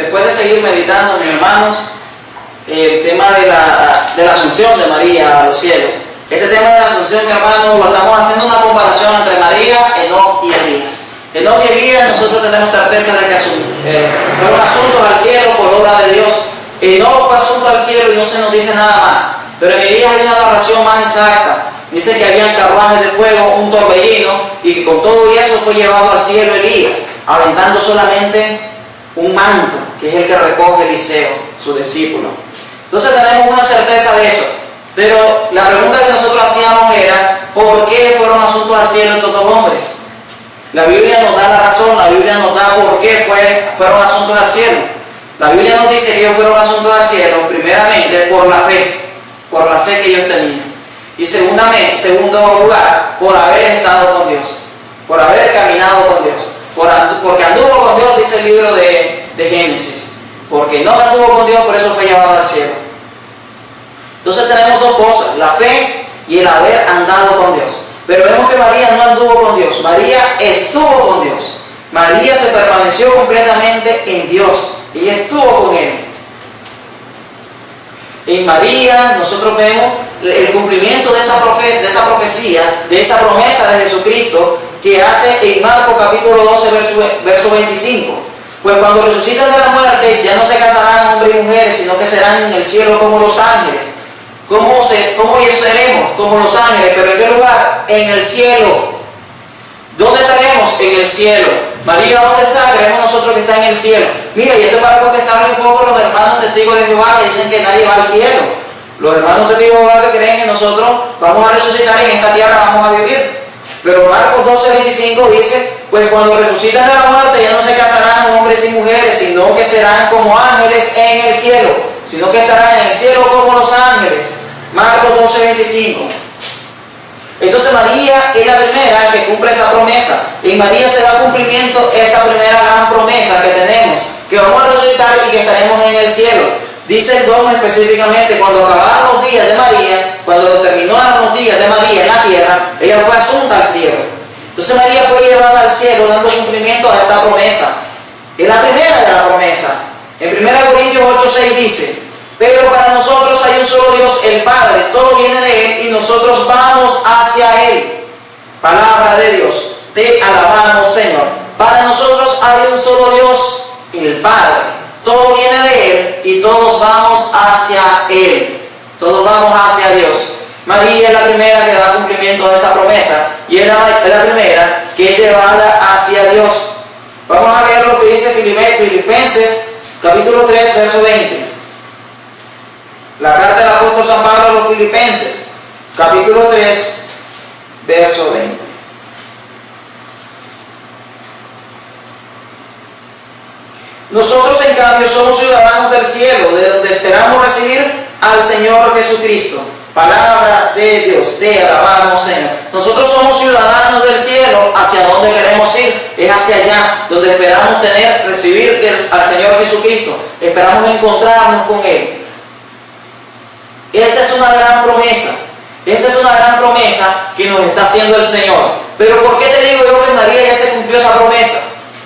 después de seguir meditando, mis hermanos, el tema de la asunción de María a los cielos. Este tema de la asunción, mi hermano, lo estamos haciendo una comparación entre María, Enoc y Elías. Enoc y Elías, nosotros tenemos certeza de que fueron asuntos al cielo por obra de Dios. Enoc fue asunto al cielo y no se nos dice nada más. Pero en Elías hay una narración más exacta. Dice que habían carruajes de fuego, un torbellino, y que con todo eso fue llevado al cielo Elías, aventando solamente un manto, que es el que recoge Eliseo, su discípulo. Entonces tenemos una certeza de eso. Pero la pregunta que nosotros hacíamos era, ¿por qué fueron asuntos al cielo estos dos hombres? La Biblia nos da la razón, la Biblia nos da por qué fueron asuntos al cielo. La Biblia nos dice que ellos fueron asuntos al cielo, primeramente, por la fe que ellos tenían. Y segundo lugar, por haber estado con Dios, por haber caminado con Dios, porque anduvo con Dios, dice el libro de Génesis. Porque no anduvo con Dios, por eso fue llevado al cielo. Entonces tenemos dos cosas, la fe y el haber andado con Dios. Pero vemos que María no anduvo con Dios, María estuvo con Dios. María se permaneció completamente en Dios, ella estuvo con Él. En María nosotros vemos el cumplimiento de esa profecía, de esa promesa de Jesucristo que hace en Marcos capítulo 12, verso 25. Pues cuando resucitan de la muerte ya no se casarán hombres y mujeres, sino que serán en el cielo como los ángeles. ¿Cómo seremos? Como los ángeles. ¿Pero en qué lugar? En el cielo. ¿Dónde estaremos? En el cielo. María, ¿dónde está? Creemos nosotros que está en el cielo. Mira, y esto para contestarle un poco a los hermanos testigos de Jehová que dicen que nadie va al cielo. Los hermanos testigos de Jehová que creen que nosotros vamos a resucitar y en esta tierra vamos a vivir. Pero Marcos 12:25 dice, pues cuando resucitan de la muerte ya no se casarán hombres y mujeres, sino que serán como ángeles en el cielo. Sino que estarán en el cielo como los ángeles. Marcos 12:25. Entonces María es la primera que cumple esa promesa. En María se da cumplimiento esa primera gran promesa que tenemos, que vamos a resucitar y que estaremos en el cielo. Dice el don específicamente, cuando acabaron los días de María, cuando terminaron los días de María en la tierra, ella fue asunta al cielo. Entonces María fue llevada al cielo dando cumplimiento a esta promesa. Es la primera de la promesa. En 1 Corintios 8:6 dice, pero para nosotros hay un solo Dios, el Padre, todo viene de Él y nosotros vamos hacia Él. Palabra de Dios, te alabamos, Señor. Para nosotros hay un solo Dios, el Padre. Todo viene de Él y todos vamos hacia Él. Todos vamos hacia Dios. María es la primera que da cumplimiento a esa promesa y es la primera que es llevada hacia Dios. Vamos a leer lo que dice Filipenses capítulo 3, verso 20. La carta del apóstol San Pablo a los Filipenses, capítulo 3, verso 20. Nosotros, en cambio, somos ciudadanos del cielo, de donde esperamos recibir al Señor Jesucristo. Palabra de Dios, te alabamos, Señor. Nosotros somos ciudadanos del cielo, hacia donde queremos ir, es hacia allá, donde esperamos recibir al Señor Jesucristo. Esperamos encontrarnos con Él. Esta es una gran promesa. Esta es una gran promesa que nos está haciendo el Señor. Pero ¿por qué te digo yo que en María ya se cumplió esa promesa?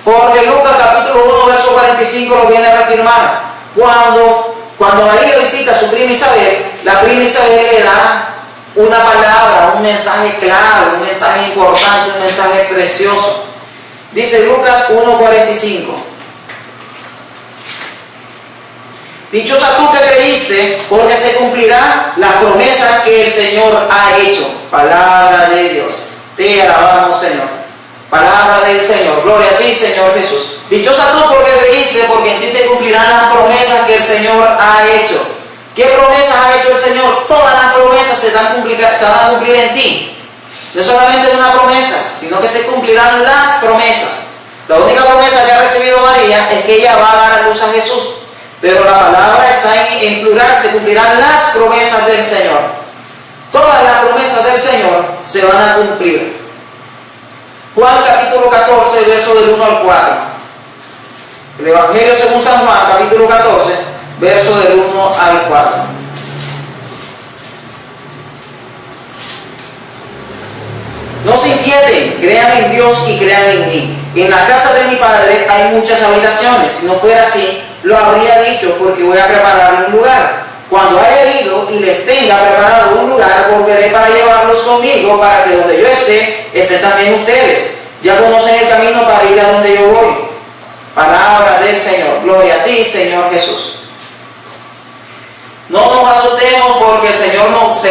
Porque Lucas capítulo 1, verso 45 lo viene a reafirmar. Cuando María visita a su prima Isabel, la prima Isabel le da una palabra, un mensaje claro, un mensaje importante, un mensaje precioso. Dice Lucas 1:45. Dichosa tú que creíste, porque se cumplirá la promesa que el Señor ha hecho. Palabra de Dios. Te alabamos, Señor. Palabra del Señor. Gloria a ti, Señor Jesús. Dichosa tú porque creíste, porque en ti se cumplirán las promesas que el Señor ha hecho. ¿Qué promesas ha hecho el Señor? Todas las promesas se van a cumplir en ti. No solamente una promesa, sino que se cumplirán las promesas. La única promesa que ha recibido María es que ella va a dar a luz a Jesús. Pero la palabra está en plural, se cumplirán las promesas del Señor. Todas las promesas del Señor se van a cumplir. Juan capítulo 14, verso del 1 al 4. El Evangelio según San Juan, capítulo 14, verso del 1 al 4. No se inquieten, crean en Dios y crean en mí. En la casa de mi Padre hay muchas habitaciones. Si no fuera así, lo habría dicho, porque voy a prepararle un lugar. Cuando haya ido y les tenga preparado un lugar, volveré para llevarlos conmigo, para que donde yo esté, estén también ustedes. Ya conocen el camino para ir a donde yo voy. Palabra del Señor. Gloria a ti, Señor Jesús. No nos asustemos porque el Señor no se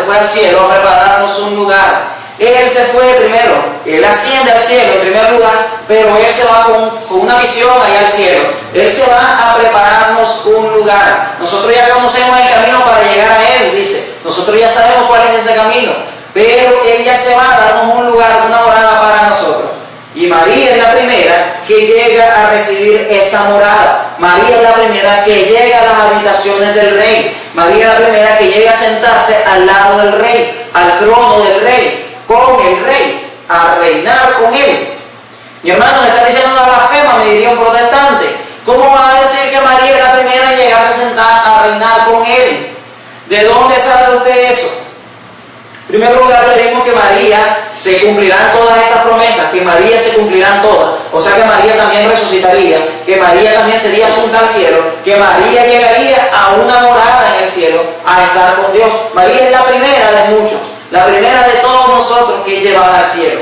fue al cielo a prepararnos un lugar. Él se fue primero, Él asciende al cielo en primer lugar, pero Él se va con una visión allá al cielo. Él se va a prepararnos un lugar. Nosotros ya conocemos el camino para llegar a Él, dice. Nosotros ya sabemos cuál es ese camino, pero Él ya se va a darnos un lugar, una morada para nosotros. Y María es la primera que llega a recibir esa morada. María es la primera que llega a las habitaciones del rey. María es la primera que llega a sentarse al lado del rey, al trono del rey, con el rey, a reinar con él. Mi hermano, me está diciendo una blasfema, me diría un protestante. ¿Cómo va a decir que María es la primera en llegarse a sentar a reinar con él? ¿De dónde sabe usted eso? En primer lugar, le vimos que María se cumplirán todas estas promesas, que María se cumplirán todas. O sea que María también resucitaría, que María también sería asunta al cielo, que María llegaría a una morada en el cielo, a estar con Dios. María es la primera de muchos, la primera de todos nosotros que es llevada al cielo.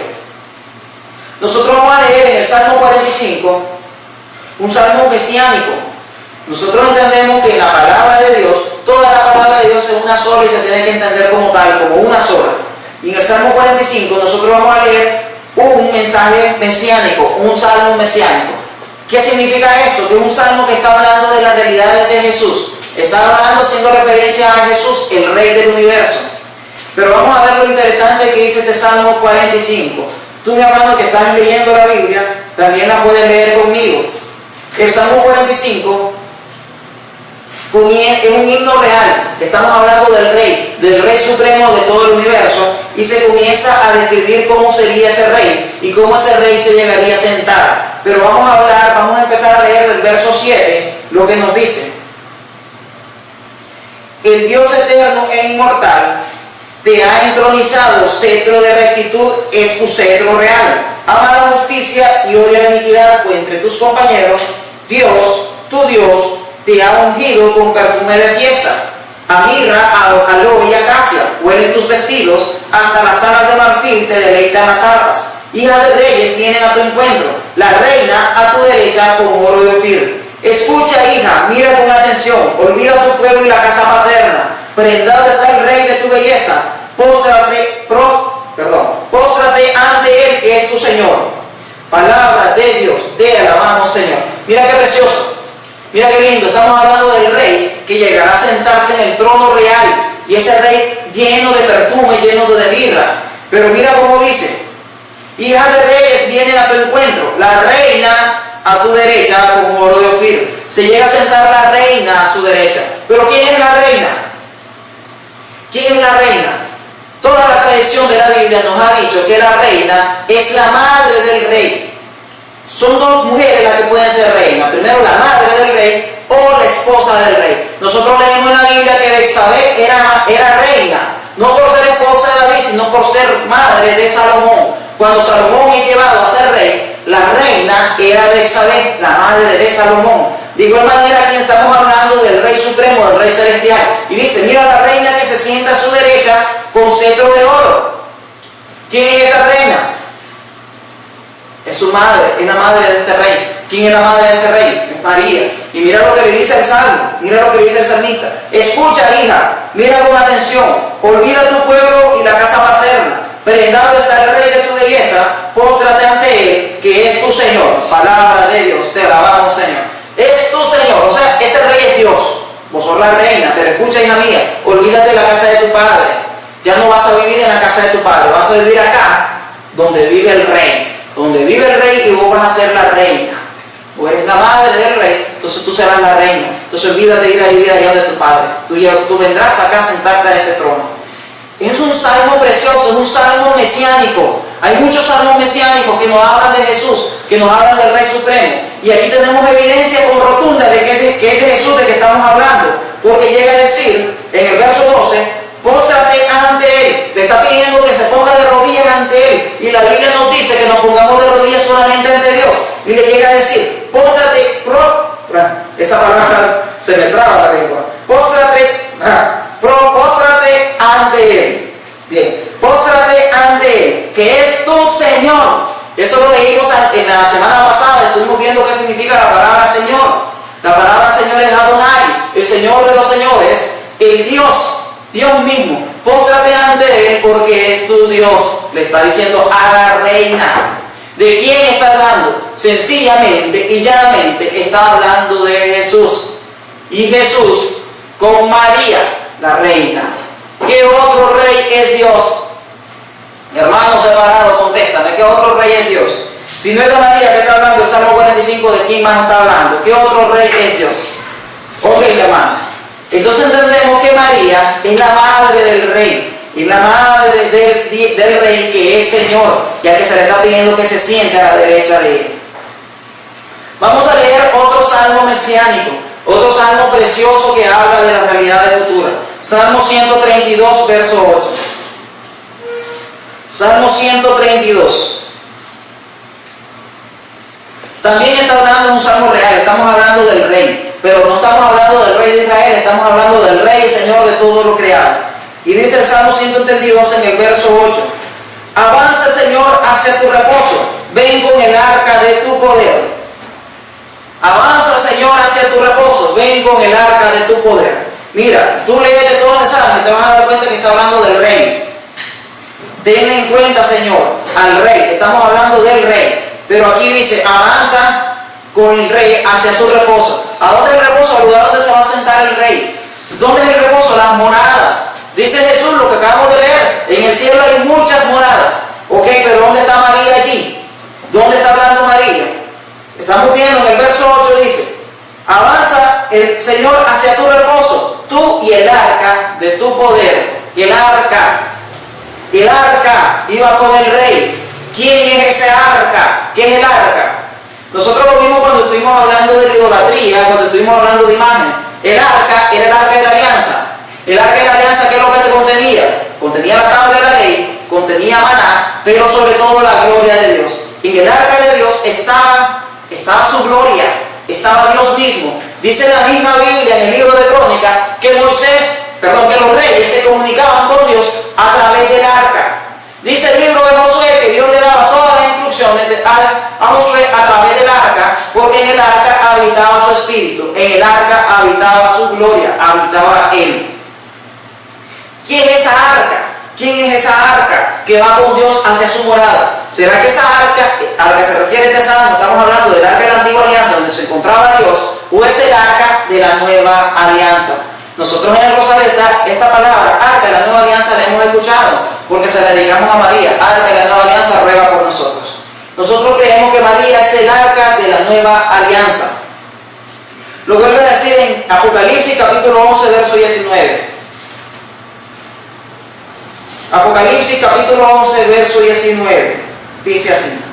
Nosotros vamos a leer en el Salmo 45, un salmo mesiánico. Nosotros entendemos que en la palabra de Dios, toda la palabra de Dios es una sola y se tiene que entender como tal, como una sola. Y en el Salmo 45 nosotros vamos a leer un mensaje mesiánico, un salmo mesiánico. ¿Qué significa esto? Que es un salmo que está hablando de las realidades de Jesús. Está hablando, haciendo referencia a Jesús, el Rey del universo. Pero vamos a ver lo interesante que dice este Salmo 45. Tú, mi hermano, que estás leyendo la Biblia, también la puedes leer conmigo. El Salmo 45 es un himno real. Estamos hablando del Rey supremo de todo el universo, y se comienza a describir cómo sería ese Rey y cómo ese Rey se llegaría a sentar. Pero vamos a empezar a leer del verso 7 lo que nos dice. El Dios eterno e inmortal te ha entronizado, cetro de rectitud es tu cetro real. Ama la justicia y odia la iniquidad, pues entre tus compañeros, Dios, tu Dios, te ha ungido con perfume de fiesta. A mirra, a aloe y acacia huelen tus vestidos, hasta las salas de marfil te deleitan las arpas. Hijas de reyes vienen a tu encuentro, la reina a tu derecha con oro de Ofir. Escucha, hija, mira con atención, olvida tu pueblo y la casa paterna. Prendado está el rey de tu belleza, póstrate ante él que es tu Señor. Palabra de Dios, te alabamos, Señor. Mira qué precioso, mira qué lindo. Estamos hablando del rey que llegará a sentarse en el trono real, y ese rey lleno de perfume, lleno de mirra. Pero mira cómo dice: hijas de reyes vienen a tu encuentro, la reina a tu derecha con oro de Ofir. Se llega a sentar la reina a su derecha. Pero ¿quién es la reina? ¿Quién es la reina? Toda la tradición de la Biblia nos ha dicho que la reina es la madre del rey. Son dos mujeres las que pueden ser reinas. Primero, la madre del rey o la esposa del rey. Nosotros leemos en la Biblia que Betsabé era reina, no por ser esposa de David, sino por ser madre de Salomón. Cuando Salomón es llevado a ser rey, la reina era Betsabé, la madre de Salomón. De igual manera, aquí estamos hablando del Rey Supremo, del Rey Celestial. Y dice: mira la reina que se sienta a su derecha con cetro de oro. ¿Quién es esta reina? Es su madre, es la madre de este rey. ¿Quién es la madre de este rey? Es María. Y mira lo que le dice el Salmo, mira lo que le dice el salmista: escucha, hija, mira con atención, olvida tu pueblo y la casa paterna. Prendado está el rey de tu belleza, póstrate ante él, que es tu Señor. Palabra de Dios, te alabamos, Señor. Es tu Señor, o sea, este rey es Dios. Vos sos la reina, pero escucha, hija mía, olvídate de la casa de tu padre. Ya no vas a vivir en la casa de tu padre, vas a vivir acá, donde vive el rey. Donde vive el rey, y vos vas a ser la reina. O eres la madre del rey, entonces tú serás la reina. Entonces olvídate de ir a vivir allá de tu padre. Tú vendrás acá a sentarte a este trono. Es un salmo precioso, es un salmo mesiánico. Hay muchos salmos mesiánicos que nos hablan de Jesús, que nos hablan del Rey Supremo. Y aquí tenemos evidencia como rotunda de que es de Jesús de que estamos hablando. Porque llega a decir en el verso 12: póstrate ante él. Le está pidiendo que se ponga de rodillas ante él. Y la Biblia nos dice que nos pongamos de rodillas solamente ante Dios. Y le llega a decir: póntate, esa se me traba la lengua. Póstrate ante Él. Bien, póstrate ante Él, que es tu Señor. Eso lo leímos en la semana pasada, estuvimos viendo qué significa la palabra Señor. La palabra Señor es Adonai, el Señor de los señores, el Dios mismo. Póstrate ante Él porque es tu Dios. Le está diciendo a la reina. ¿De quién está hablando? Sencillamente y llanamente está hablando de Jesús. Y Jesús con María, la reina. ¿Qué otro rey es Dios? Hermano separado, contéstame, ¿qué otro rey es Dios? Si no es de María, ¿qué está hablando el Salmo 45? ¿De quién más está hablando? ¿Qué otro rey es Dios? Ok, hermano. Entonces entendemos que María es la madre del rey. Y la madre del rey que es Señor, ya que se le está pidiendo que se siente a la derecha de Él. Vamos a leer otro salmo mesiánico, otro salmo precioso que habla de las realidades futuras. Salmo 132, verso 8. Salmo 132. También está hablando de un salmo real, estamos hablando del rey, pero no estamos hablando del rey de Israel, estamos hablando del rey y Señor de todo lo creado. Y dice el Salmo 132 en el verso 8, avanza Señor hacia tu reposo, ven con el arca de tu poder. Avanza Señor hacia tu reposo, ven con el arca de tu poder. Mira, tú lees de todo el Salmo y te vas a dar cuenta que está hablando del rey. Ten en cuenta Señor, al rey, estamos hablando del rey. Pero aquí dice, avanza con el rey hacia su reposo. ¿A dónde es el reposo? Al lugar donde se va a sentar el rey. ¿Dónde es el reposo? Las moradas. Dice Jesús, lo que acabamos de leer, en el cielo hay muchas moradas. Ok, pero ¿dónde está María allí? ¿Dónde está hablando María? Estamos viendo en el verso 8 dice, avanza el Señor hacia tu reposo, tú y el arca de tu poder. El arca iba con el rey. ¿Quién es ese arca? ¿Qué es el arca? Nosotros lo vimos cuando estuvimos hablando de la idolatría, cuando estuvimos hablando de imágenes. El arca era el arca de la alianza. El arca de la alianza, ¿qué es lo que te contenía? Contenía la tabla de la ley, contenía maná, pero sobre todo la gloria de Dios. Y en el arca de Dios estaba su gloria, estaba Dios mismo. Dice la misma Biblia en el libro de Crónicas que los reyes se comunicaban con Dios a través del arca. Dice el libro de Josué que Dios le daba todas las instrucciones a Josué a través del arca, porque en el arca habitaba su espíritu, en el arca habitaba su gloria, habitaba Él. ¿Quién es esa arca? ¿Quién es esa arca que va con Dios hacia su morada? ¿Será que esa arca, a la que se refiere este salmo, estamos hablando del arca de la antigua alianza donde se encontraba Dios, o es el arca de la nueva alianza? Nosotros en el Rosario esta palabra, arca de la nueva alianza, la hemos escuchado, porque se la dedicamos a María. Arca de la nueva alianza ruega por nosotros. Nosotros creemos que María es el arca de la nueva alianza. Lo vuelve a decir en Apocalipsis capítulo 11, verso 19. Apocalipsis capítulo 11, verso 19, dice así.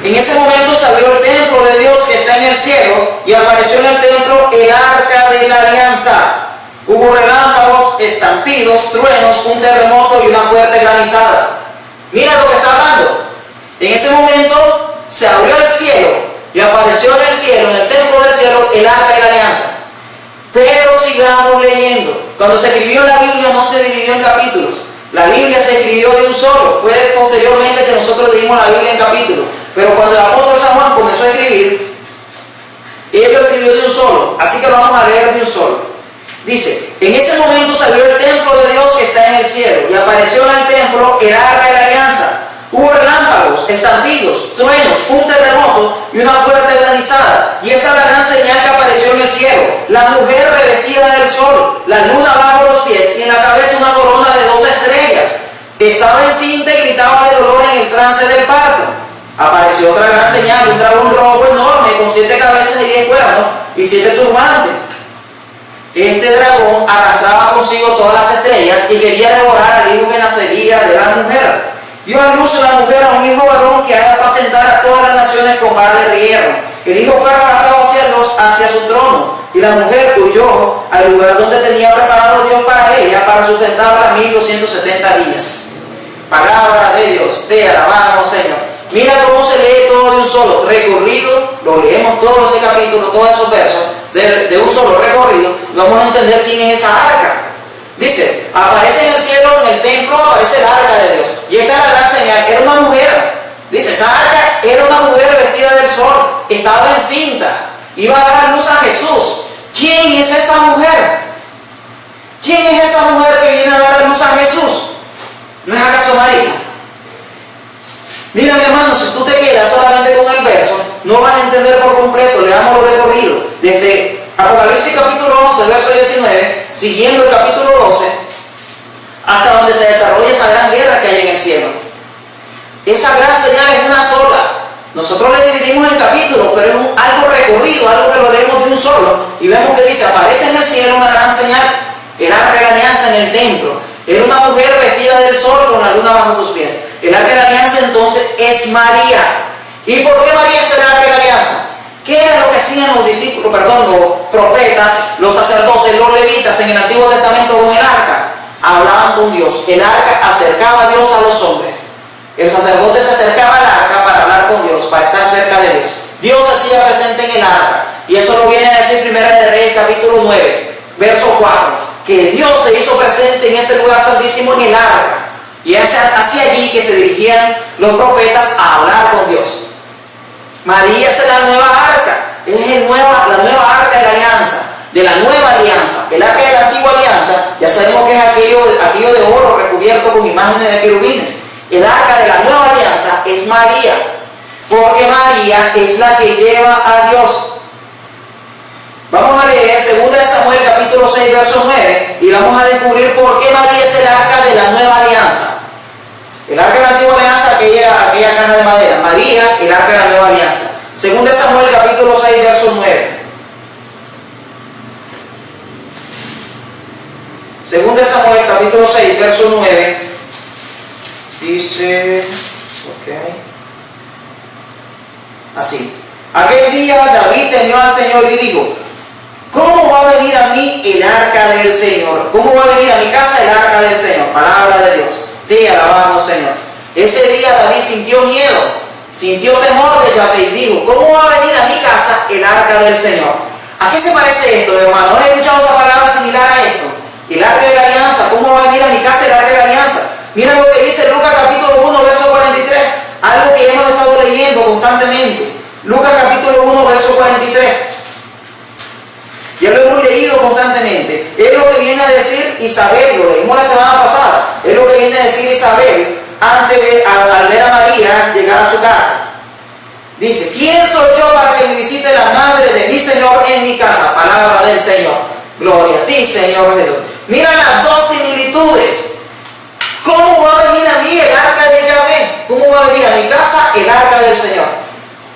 En ese momento se abrió el templo de Dios que está en el cielo y apareció en el templo el arca de la alianza. Hubo relámpagos, estampidos, truenos, un terremoto y una fuerte granizada. Mira lo que está hablando. En ese momento se abrió el cielo y apareció en el cielo, en el templo del cielo, el arca de la alianza. Pero sigamos leyendo. Cuando se escribió la Biblia no se dividió en capítulos. La Biblia se escribió de un solo. Fue posteriormente que nosotros dividimos la Biblia en capítulos. Pero cuando el apóstol San Juan comenzó a escribir, él lo escribió de un solo. Así que lo vamos a leer de un solo. Dice, en ese momento salió el templo de Dios que está en el cielo y apareció en el templo el arca de la alianza. Hubo relámpagos, estampidos, truenos, un terremoto y una fuerte granizada. Y esa es la gran señal que apareció en el cielo. La mujer revestida del sol, la luna bajo los pies y en la cabeza una corona de 2 estrellas. Estaba encinta y gritaba de dolor en el trance del parto. Apareció otra gran señal, un dragón rojo enorme con 7 cabezas y 10 cuernos y 7 turbantes. Este dragón arrastraba consigo todas las estrellas y quería devorar al hijo que nacería de la mujer. Dio a luz una mujer a un hijo varón que ha de apacentar a todas las naciones con vara de hierro. El hijo fue arrebatado hacia Dios, hacia su trono, y la mujer huyó al lugar donde tenía preparado Dios para ella, para sustentarla 1270 días. Palabra de Dios, te alabamos, Señor. Mira cómo se lee todo de un solo recorrido, lo leemos todo ese capítulo, todos esos versos, de un solo recorrido, y vamos a entender quién es esa arca. Dice, aparece en el cielo, en el templo, aparece el arca de Dios. Y esta es la gran señal, era una mujer. Dice, esa arca era una mujer vestida del sol, estaba encinta, iba a dar a luz a Jesús. ¿Quién es esa mujer? ¿Quién es esa mujer que viene a dar a luz a Jesús? ¿No es acaso María? Mira, mi hermano, si tú te quedas solamente con el verso, no vas a entender por completo. Leámoslo de corrido. Desde Apocalipsis capítulo 11, verso 19, siguiendo el capítulo 12, hasta donde se desarrolla esa gran guerra que hay en el cielo. Esa gran señal es una sola. Nosotros le dividimos el capítulo, pero es algo recorrido, algo que lo leemos de un solo. Y vemos que dice, aparece en el cielo una gran señal, el arca de la alianza en el templo. Era una mujer vestida del sol con la luna bajo tus pies. El arca de la alianza entonces es María. ¿Y por qué María es el arca de la alianza? ¿Qué era lo que hacían los discípulos, los profetas, los sacerdotes, los levitas en el Antiguo Testamento con el arca? Hablaban con Dios. El arca acercaba a Dios a los hombres. El sacerdote se acercaba al arca para hablar con Dios, para estar cerca de Dios. Dios se hacía presente en el arca. Y eso lo viene a decir Primera de Reyes, capítulo 9, verso 4. Que Dios se hizo presente en ese lugar santísimo en el arca. Y es hacia allí que se dirigían los profetas a hablar con Dios. María es la nueva arca. Es la nueva arca de la alianza. De la nueva alianza. El arca de la antigua alianza, ya sabemos que es aquello de oro recubierto con imágenes de querubines. El arca de la nueva alianza es María, porque María es la que lleva a Dios. Vamos a leer 2 Samuel capítulo 6, verso 9, y vamos a descubrir por qué María es el arca de la nueva alianza. El arca de la antigua alianza, aquella caja de madera. María, el arca de la nueva alianza. 2 Samuel capítulo 6, verso 9. 2 Samuel capítulo 6, verso 9. Dice, así. Aquel día David temió al Señor y dijo, ¿cómo va a venir a mí el arca del Señor? ¿Cómo va a venir a mi casa el arca del Señor? Palabra de Dios. Te alabamos, Señor. Ese día David sintió miedo, sintió temor de Yahvé y dijo, ¿cómo va a venir a mi casa el arca del Señor? ¿A qué se parece esto, hermano? ¿Has escuchado esa palabra similar a esto? El arca de la alianza. ¿Cómo va a venir a mi casa el arca de la alianza? Mira lo que dice Lucas capítulo 1, verso 43, algo que hemos estado leyendo constantemente. Lucas capítulo 1, verso 43. Ya lo hemos leído constantemente. Es lo que viene a decir Isabel, lo leímos la semana pasada. Es lo que viene a decir Isabel al ver a María llegar a su casa. Dice, ¿quién soy yo para que me visite la madre de mi Señor en mi casa? Palabra del Señor. Gloria a ti, Señor Jesús. Mira las dos similitudes. ¿Cómo va a venir a mí el arca de Yahvé? ¿Cómo va a venir a mi casa el arca del Señor?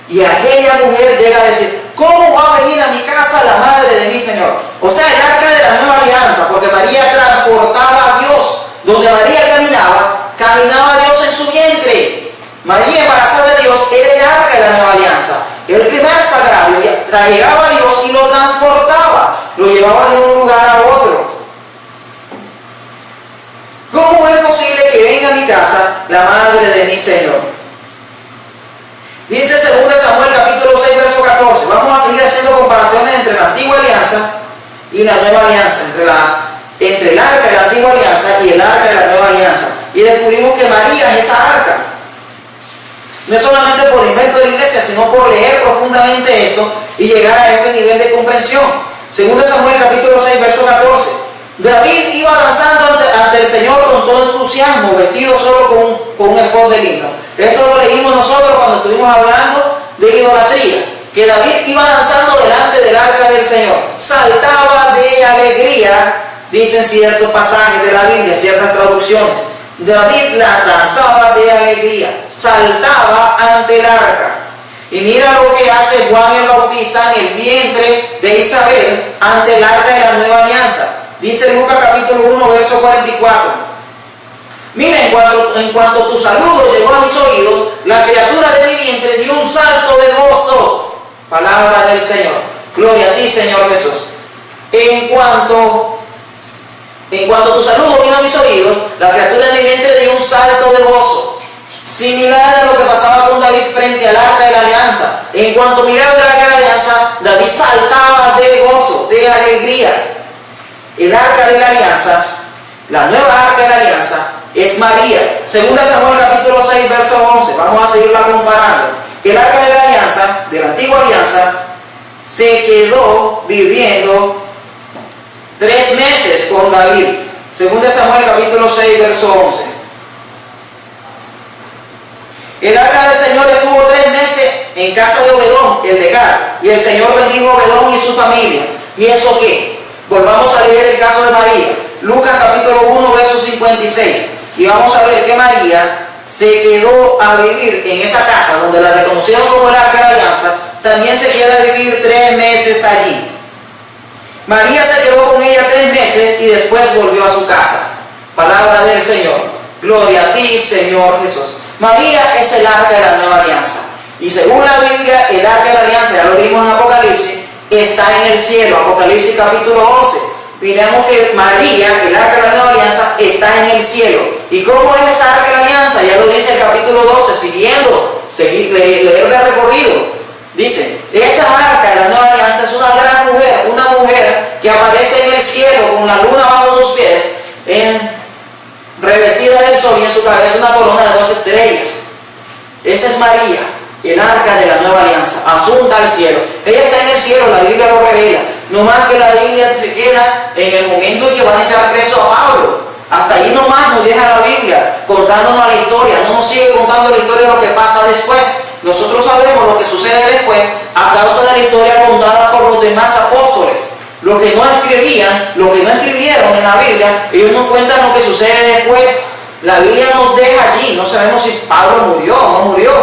Y aquella mujer llega a decir, ¿cómo va a venir a mi casa la madre de mi Señor? O sea, el arca de la nueva alianza, porque María transportaba a Dios. Donde María caminaba Dios en su vientre. María, embarazada de Dios, era el arca de la nueva alianza. El primer sagrario llegaba a Dios y lo transportaba. Lo llevaba de un lugar a otro. ¿Cómo es posible que venga a mi casa la madre de mi Señor? Dice 2 Samuel capítulo 6, verso 14. Vamos a seguir haciendo comparaciones entre la antigua alianza y la nueva alianza. Entre el arca de la antigua alianza y el arca de la nueva alianza. Y descubrimos que María es esa arca. No es solamente por invento de la iglesia, sino por leer profundamente esto y llegar a este nivel de comprensión. 2 Samuel capítulo 6, verso 14. David iba danzando ante el Señor con todo entusiasmo, vestido solo con un efod de lino. Esto lo leímos nosotros cuando estuvimos hablando de idolatría. Que David iba danzando delante del arca del Señor. Saltaba de alegría, dicen ciertos pasajes de la Biblia, ciertas traducciones. David la danzaba de alegría, saltaba ante el arca. Y mira lo que hace Juan el Bautista en el vientre de Isabel ante el arca de la nueva alianza. Dice Lucas capítulo 1, verso 44. Mira, en cuanto tu saludo llegó a mis oídos, la criatura de mi vientre dio un salto de gozo. Palabra del Señor. Gloria a ti, Señor Jesús. En cuanto tu saludo vino a mis oídos, la criatura de mi vientre dio un salto de gozo. Similar a lo que pasaba con David frente al arca de la alianza. En cuanto miraba el David saltaba de gozo, de alegría. El arca de la alianza, la nueva arca de la alianza, es María. Segunda Samuel capítulo 6, verso 11. Vamos a seguirla comparando. El arca de la alianza, de la antigua alianza, se quedó viviendo 3 meses con David. Segunda Samuel capítulo 6, verso 11. El arca del Señor estuvo 3 meses en casa de Obedón, el de Gad, y el Señor bendijo a Obedón y su familia. ¿Y eso qué? Volvamos a leer el caso de María. Lucas capítulo 1, verso 56. Y vamos a ver que María se quedó a vivir en esa casa donde la reconocieron como el arca de la alianza. También se queda a vivir 3 meses allí. María se quedó con ella 3 meses y después volvió a su casa. Palabra del Señor. Gloria a ti, Señor Jesús. María es el arca de la nueva alianza. Y según la Biblia, el arca de la alianza, ya lo vimos en Apocalipsis, está en el cielo. Apocalipsis capítulo 11. Miremos que María, el arca de la nueva alianza, está en el cielo. ¿Y cómo es esta arca de la alianza? Ya lo dice el capítulo 12, siguiendo, leer de recorrido. Dice, esta arca de la nueva alianza es una gran mujer, una mujer que aparece en el cielo con la luna bajo sus pies, revestida del sol y en su cabeza una corona de 2 estrellas. Esa es María, el arca de la nueva alianza, asunta al cielo. Ella está en el cielo, la Biblia lo revela. No más que la Biblia se queda en el momento en que van a echar preso a Pablo. Hasta ahí nomás nos deja la Biblia, contándonos la historia. No nos sigue contando la historia de lo que pasa después. Nosotros sabemos lo que sucede después a causa de la historia contada por los demás apóstoles. Los que no escribían, los que no escribieron en la Biblia, ellos nos cuentan lo que sucede después. La Biblia nos deja allí. No sabemos si Pablo murió o no murió.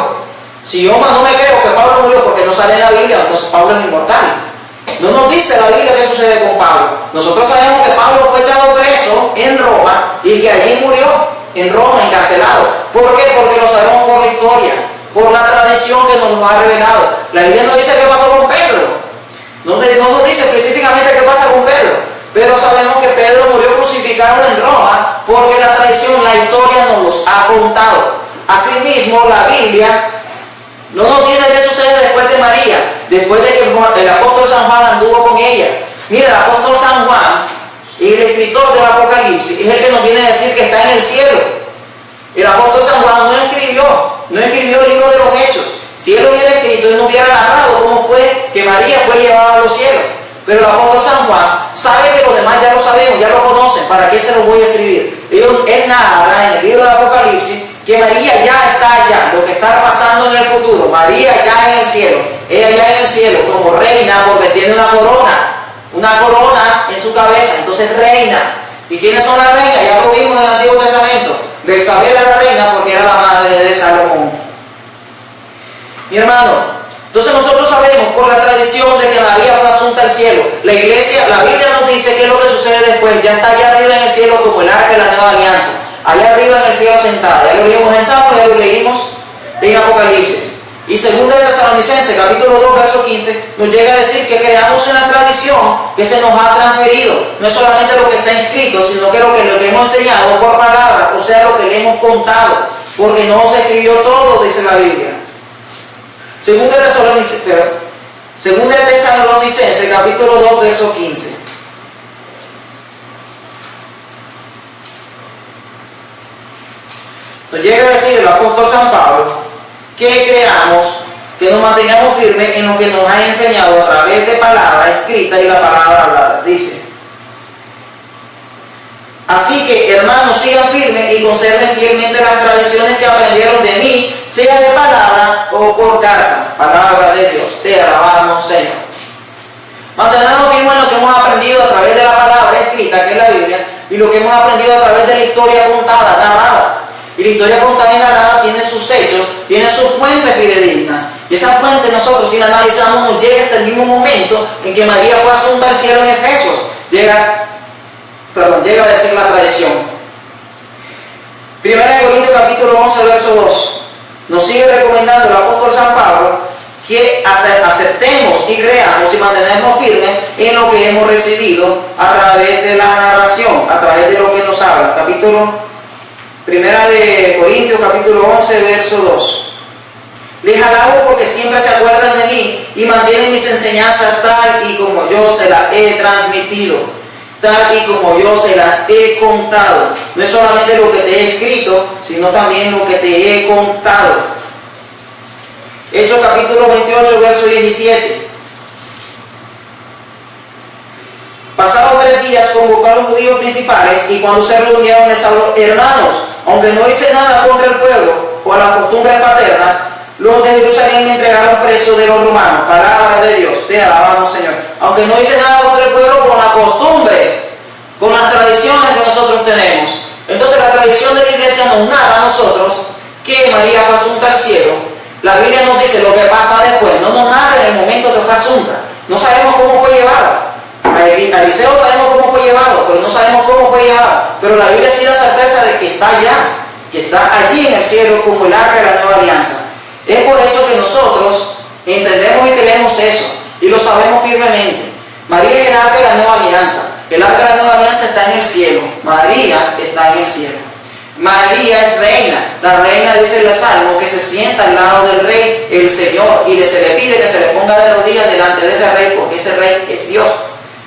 Si yo no me creo que Pablo murió porque no sale en la Biblia, entonces Pablo es inmortal. No nos dice la Biblia qué sucede con Pablo. Nosotros sabemos que Pablo fue echado preso en Roma y que allí murió en Roma, encarcelado. ¿Por qué? Porque lo sabemos por la historia, por la tradición que nos lo ha revelado. La Biblia no dice qué pasó con Pedro. No nos dice específicamente qué pasa con Pedro. Pero sabemos que Pedro murió crucificado en Roma porque la tradición, la historia nos los ha contado. Asimismo, la Biblia no nos dice qué sucede después de María, después de que el apóstol San Juan anduvo con ella. Mira, el apóstol San Juan, el escritor del Apocalipsis, es el que nos viene a decir que está en el cielo. El apóstol San Juan no escribió el libro de los Hechos. Si él lo hubiera escrito, él no hubiera narrado cómo fue que María fue llevada a los cielos. Pero el apóstol San Juan sabe que los demás ya lo sabemos, ya lo conocen. ¿Para qué se los voy a escribir? Él narra en el libro del Apocalipsis que María ya está allá, lo que está pasando en el futuro. María ya en el cielo, ella ya en el cielo como reina porque tiene una corona en su cabeza, entonces reina. ¿Y quiénes son las reinas? Ya lo vimos en el Antiguo Testamento. Belsabé era la reina porque era la madre de Salomón. Mi hermano, entonces nosotros sabemos por la tradición de que María fue asunta al cielo. La iglesia, la Biblia nos dice qué es lo que sucede después. Ya está allá arriba en el cielo como el arca de la nueva alianza. Allá arriba en el cielo sentada. Ya lo leímos en Salmos, ya lo leímos en Apocalipsis. Y segunda de Tesalonicenses, capítulo 2, verso 15, nos llega a decir que creamos una tradición que se nos ha transferido. No es solamente lo que está escrito, sino que lo que le hemos enseñado por palabra, o sea, lo que le hemos contado. Porque no se escribió todo, dice la Biblia. Segunda de Tesalonicenses, capítulo 2, verso 15. Nos llega a decir el apóstol San Pablo que creamos, que nos mantengamos firmes en lo que nos ha enseñado a través de palabra escrita y la palabra hablada. Dice, así que hermanos, sigan firmes y conserven fielmente las tradiciones que aprendieron de mí, sea de palabra o por carta. Palabra de Dios, te alabamos, Señor. Mantenernos firmes en lo que hemos aprendido a través de la palabra escrita, que es la Biblia, y lo que hemos aprendido a través de la historia contada, narrada. Y la historia contada y narrada tiene sus hechos, tiene sus fuentes fidedignas. Y esa fuente nosotros, si la analizamos, nos llega hasta el mismo momento en que María fue asunta al cielo en Efesios. Llega a decir la tradición. 1 Corintios capítulo 11, verso 2. Nos sigue recomendando el apóstol San Pablo que aceptemos y creamos y mantenernos firmes en lo que hemos recibido a través de la narración, a través de lo que nos habla. Capítulo 1 Corintios capítulo 11, verso 2. Les alabo porque siempre se acuerdan de mí y mantienen mis enseñanzas tal y como yo se las he transmitido, tal y como yo se las he contado. No es solamente lo que te he escrito, sino también lo que te he contado. Hechos capítulo 28, verso 17. Pasados 3 días convocó a los judíos principales y cuando se reunieron les habló: hermanos, aunque no hice nada contra el pueblo o las costumbres paternas, los de Jerusalén me entregaron preso de los romanos. Palabra de Dios, te alabamos, Señor. Aunque no hice nada contra el pueblo, con las costumbres, con las tradiciones que nosotros tenemos. Entonces la tradición de la iglesia nos narra a nosotros que María fue asunta al cielo. La Biblia nos dice lo que pasa después, no nos narra en el momento que fue asunta. No sabemos cómo fue llevada. A Eliseo sabemos cómo fue llevado, pero no sabemos cómo fue llevado. Pero la Biblia sí da certeza de que está allá, que está allí en el cielo como el arca de la nueva alianza. Es por eso que nosotros entendemos y creemos eso, y lo sabemos firmemente. María es el arca de la nueva alianza. El arca de la nueva alianza está en el cielo. María está en el cielo. María es reina. La reina, dice el Salmo, que se sienta al lado del rey, el Señor, y se le pide que se le ponga de rodillas delante de ese rey, porque ese rey es Dios.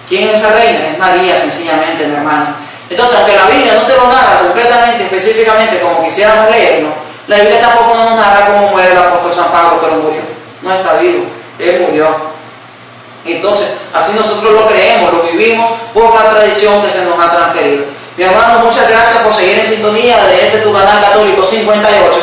¿Quién es esa reina? Es María, sencillamente, mi hermano. Entonces, aunque la Biblia no te lo narra completamente, específicamente, como quisiéramos leerlo, la Biblia tampoco nos narra cómo muere el apóstol San Pablo, pero murió. No está vivo, él murió. Entonces, así nosotros lo creemos, lo vivimos por la tradición que se nos ha transferido. Mi hermano, muchas gracias por seguir en sintonía de este tu canal Católico 58.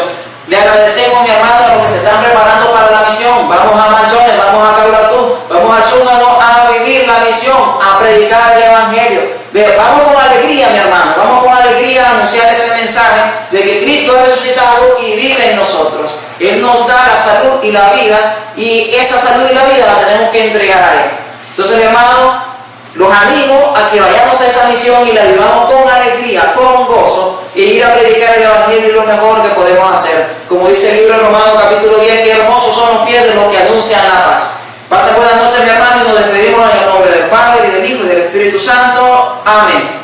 Le agradecemos, mi hermano, a los que se están preparando para la misión. Vamos a Manchones, vamos a Cabratú, vamos al Zúñano a vivir la misión, a predicar el Evangelio. Vamos con alegría, mi hermano, vamos con alegría a anunciar ese mensaje de que Cristo ha resucitado y vive en nosotros. Él nos da la salud y la vida, y esa salud y la vida la tenemos que entregar a Él. Entonces, mi hermano, los animo a que vayamos a esa misión y la vivamos con alegría, con gozo, e ir a predicar el Evangelio es lo mejor que podemos hacer. Como dice el libro de Romanos capítulo 10, que hermosos son los pies de los que anuncian la paz. Pasen buenas noches, mi hermano, y nos despedimos en el nombre del Padre, y del Hijo, y del Espíritu Santo. Amén.